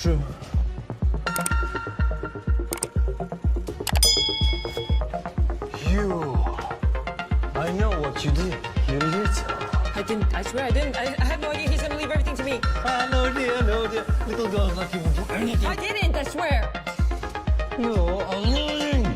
mushroom. You. I know what you did. You little. I didn't. I swear I didn't. I have no idea he's gonna leave everything to me. No dear, no dear. Little girls like you will do anything. I didn't. I swear. You are lying.